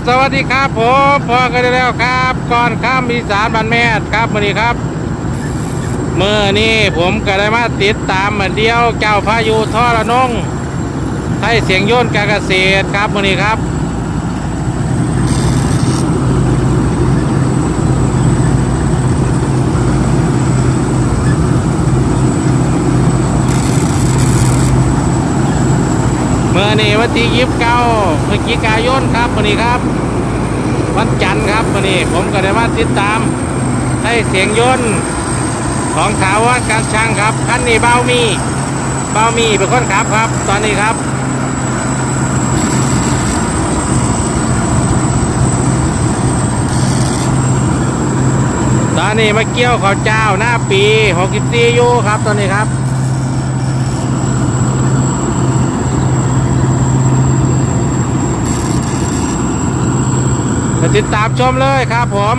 สวัสดีครับผมพอกันได้แล้วครับก่อนข้ามอีสานบ้านแม่ครับวันนี้ครับเมื่อนี้ผมก็ได้มาติดตามเหมือนเดียวเจ้าพายุทรนงไทยเสียงโยนการเกษตรครับวันนี้ครับเมื่อนี้วันที่29พฤศจิกายนครับวันนี้ครับวันจันทร์ครับวันนี้ผมก็ได้มาติดตามไทยเสียงโยนของถาวรการช่างครับคันนี้เบามีเป็นคนขับครับตอนนี้ครับตอนนี้มาเกี่ยวข้าวเจ้าหน้าปี64อยู่ครับตอนนี้ครับติดตามชมเลยครับผม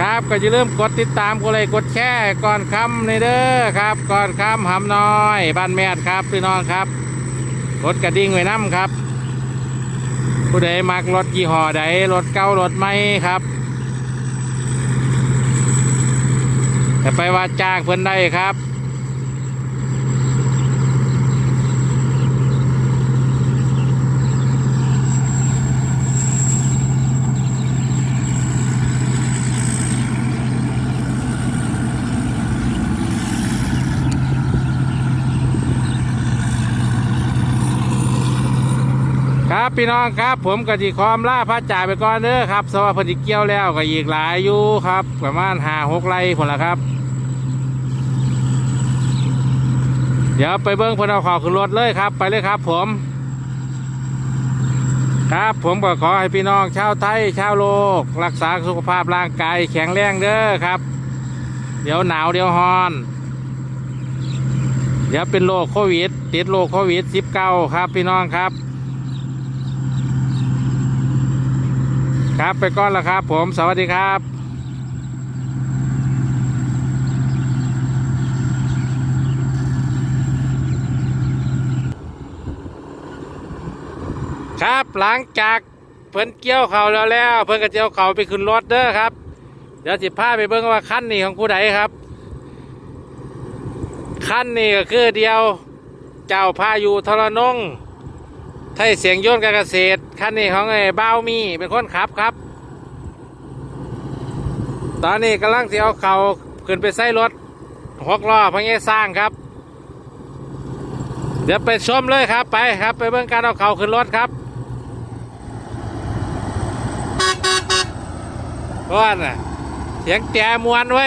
ครับก็จะเริ่าลืมกดติดตามกดไลค์กดแชร์ก่อนค่ำในเด้อครับก่อนค่ำหำน้อยบ้านแม่ครับพี่น้องครับกดกระดิ่งไว้น้ำครับผู้ใดมักรถยี่ห้อใดรถเก่ารถใหม่ครับ แต่ไปว่าจ้างเพิ่นได้ครับครับพี่น้องครับผมก็สิขอล่าพระจ่าไปก่อนเด้อครับสวัสดิ์เกี่ยวแล้วก็อีกหลายอยู่ครับประมาณ5-6 ไร่ผลละครับเดี๋ยวไปเบิ้งเพิ่นเอาของขึ้นรถเลยครับไปเลยครับผมครับผมก็ขอให้พี่น้องชาวไทยชาวโลกรักษาสุขภาพร่างกายแข็งแรงเด้อครับเดี๋ยวหนาวเดี๋ยวร้อนเดี๋ยวเป็นโรคโควิดติดโรคโควิด19ครับพี่น้องครับครับไปก่อนแล้วครับผมสวัสดีครับครับหลังจากเพิ่นเกี่ยวเขาแล้วเพิ่นก็เกี่ยวเขาไปขึ้นรถเด้อครับเดี๋ยวสิพาไปเบิ่งว่าคันนี้ของผู้ใดครับคันนี้ก็คือเดียวเจ้าพายุทรนงไทยเสียงโยนการเกษตรคันนี้ของไอ้บ้าวมีเป็นคนขับครับตอนนี้กำลังสิเอาเขาขึ้นไปใส่รถ6 ล้อพะเงสร้างครับเดี๋ยวไปชมเลยครับไปครับไปเบิ่งการเอาเขาขึ้นรถครับก้อนน่ะเสียงแจมวนไว้